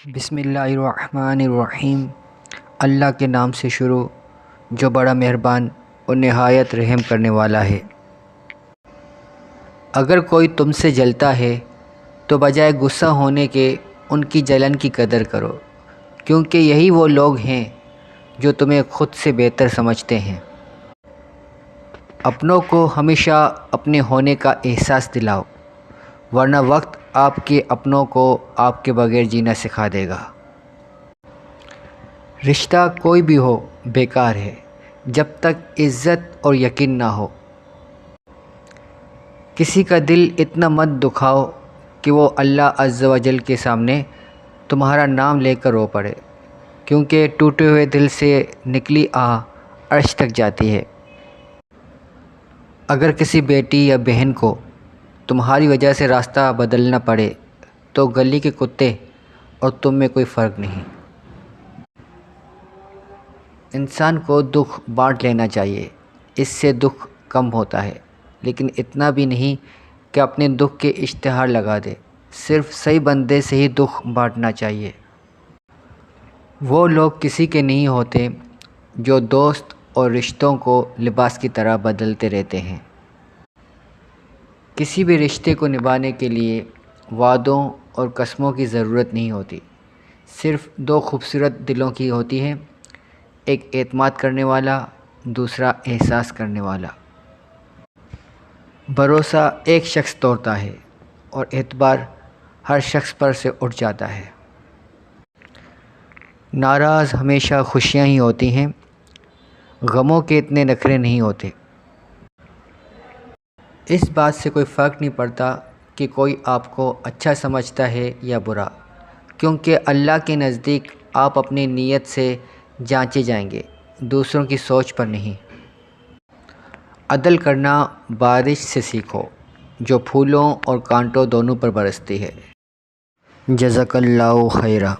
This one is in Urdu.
بسم اللہ الرحمن الرحیم۔ اللہ کے نام سے شروع جو بڑا مہربان اور نہایت رحم کرنے والا ہے۔ اگر کوئی تم سے جلتا ہے تو بجائے غصہ ہونے کے ان کی جلن کی قدر کرو، کیونکہ یہی وہ لوگ ہیں جو تمہیں خود سے بہتر سمجھتے ہیں۔ اپنوں کو ہمیشہ اپنے ہونے کا احساس دلاؤ، ورنہ وقت آپ کے اپنوں کو آپ کے بغیر جینا سکھا دے گا۔ رشتہ کوئی بھی ہو بیکار ہے جب تک عزت اور یقین نہ ہو۔ کسی کا دل اتنا مت دکھاؤ کہ وہ اللہ عز و جل کے سامنے تمہارا نام لے کر رو پڑے، کیونکہ ٹوٹے ہوئے دل سے نکلی آہ عرش تک جاتی ہے۔ اگر کسی بیٹی یا بہن کو تمہاری وجہ سے راستہ بدلنا پڑے تو گلی کے کتے اور تم میں کوئی فرق نہیں۔ انسان کو دکھ بانٹ لینا چاہیے، اس سے دکھ کم ہوتا ہے، لیکن اتنا بھی نہیں کہ اپنے دکھ کے اشتہار لگا دے۔ صرف صحیح بندے سے ہی دکھ بانٹنا چاہیے۔ وہ لوگ کسی کے نہیں ہوتے جو دوست اور رشتوں کو لباس کی طرح بدلتے رہتے ہیں۔ کسی بھی رشتے کو نبھانے کے لیے وعدوں اور قسموں کی ضرورت نہیں ہوتی، صرف دو خوبصورت دلوں کی ہوتی ہے، ایک اعتماد کرنے والا، دوسرا احساس کرنے والا۔ بھروسہ ایک شخص توڑتا ہے اور اعتبار ہر شخص پر سے اٹھ جاتا ہے۔ ناراض ہمیشہ خوشیاں ہی ہوتی ہیں، غموں کے اتنے نخرے نہیں ہوتے۔ اس بات سے کوئی فرق نہیں پڑتا کہ کوئی آپ کو اچھا سمجھتا ہے یا برا، کیونکہ اللہ کے نزدیک آپ اپنی نیت سے جانچے جائیں گے، دوسروں کی سوچ پر نہیں۔ عدل کرنا بارش سے سیکھو جو پھولوں اور کانٹوں دونوں پر برستی ہے۔ جزاک اللہ خیرا۔